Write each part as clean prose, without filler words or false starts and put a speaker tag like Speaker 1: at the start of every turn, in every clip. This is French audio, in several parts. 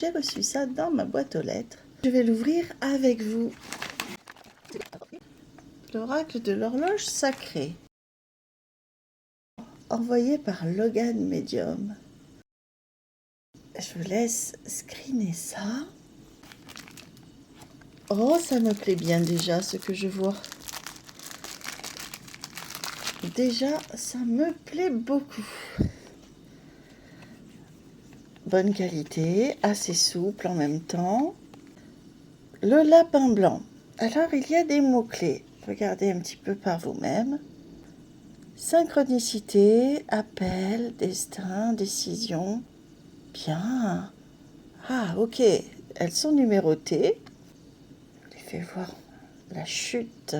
Speaker 1: J'ai reçu ça dans ma boîte aux lettres. Je vais l'ouvrir avec vous. L'oracle de l'horloge sacrée. Envoyé par Logan Medium. Je vous laisse screener ça. Oh, ça me plaît bien déjà ce que je vois. Déjà, ça me plaît beaucoup. Bonne qualité, assez souple en même temps. Le lapin blanc. Alors, il y a des mots-clés. Regardez un petit peu par vous-même. Synchronicité, appel, destin, décision. Bien. Ah, ok. Elles sont numérotées. Je les fais voir la chute.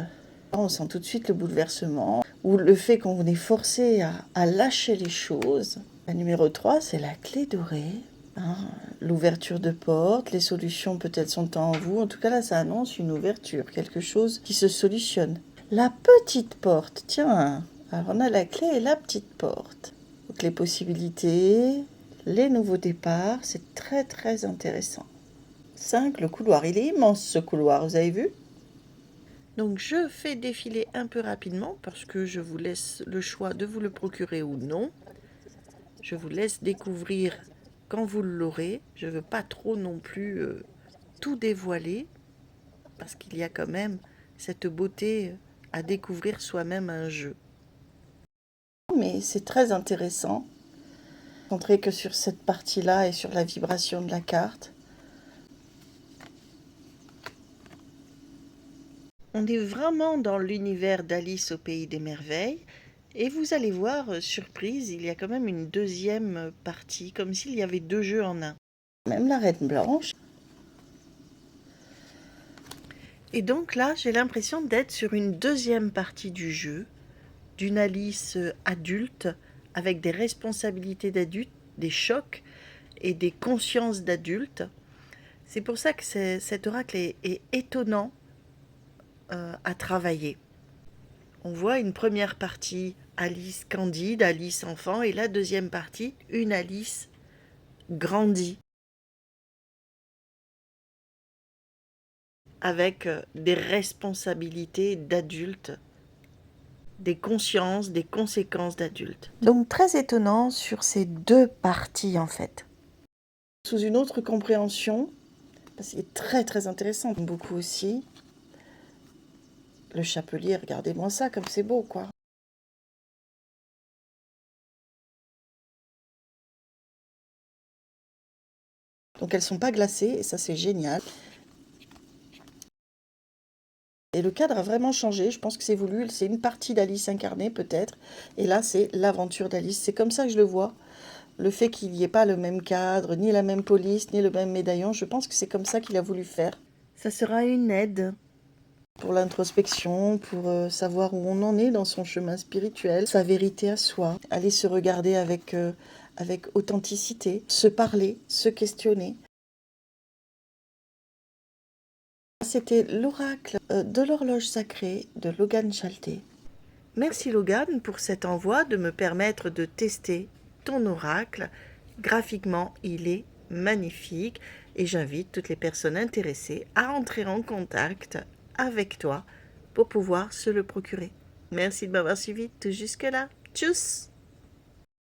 Speaker 1: On sent tout de suite le bouleversement ou le fait qu'on est forcé à lâcher les choses. La numéro 3, c'est la clé dorée. Hein, l'ouverture de porte, les solutions peut-être sont en vous. En tout cas, là, ça annonce une ouverture, quelque chose qui se solutionne. La petite porte, tiens. Alors, on a la clé et la petite porte. Donc, les possibilités, les nouveaux départs, c'est très, très intéressant. 5, le couloir. Il est immense, ce couloir, vous avez vu ? Donc, je fais défiler un peu rapidement parce que je vous laisse le choix de vous le procurer ou non. Je vous laisse découvrir quand vous l'aurez. Je ne veux pas trop non plus tout dévoiler parce qu'il y a quand même cette beauté à découvrir soi-même un jeu. Mais c'est très intéressant. Concentrez que sur cette partie-là et sur la vibration de la carte. On est vraiment dans l'univers d'Alice au pays des merveilles. Et vous allez voir, surprise, il y a quand même une deuxième partie, comme s'il y avait 2 jeux en un. Même la reine blanche. Et donc là, j'ai l'impression d'être sur une deuxième partie du jeu, d'une Alice adulte, avec des responsabilités d'adulte, des chocs et des consciences d'adulte. C'est pour ça que cet oracle est étonnant à travailler. On voit une première partie Alice candide, Alice enfant, et la deuxième partie, une Alice grandie, avec des responsabilités d'adulte, des consciences, des conséquences d'adulte. Donc très étonnant sur ces 2 parties en fait. Sous une autre compréhension, parce qu'il est très très intéressant, beaucoup aussi. Le chapelier, regardez-moi ça, comme c'est beau quoi. Donc elles sont pas glacées et ça c'est génial. Et le cadre a vraiment changé, je pense que c'est voulu, c'est une partie d'Alice incarnée peut-être, et là c'est l'aventure d'Alice, c'est comme ça que je le vois. Le fait qu'il n'y ait pas le même cadre, ni la même police, ni le même médaillon, je pense que c'est comme ça qu'il a voulu faire. Ça sera une aide pour l'introspection, pour savoir où on en est dans son chemin spirituel, sa vérité à soi, aller se regarder avec authenticité, se parler, se questionner. C'était l'oracle de l'horloge sacrée de Logan Chalté. Merci Logan pour cet envoi de me permettre de tester ton oracle. Graphiquement, il est magnifique et j'invite toutes les personnes intéressées à entrer en contact avec toi pour pouvoir se le procurer. Merci de m'avoir suivi tout jusque-là. Tchuss!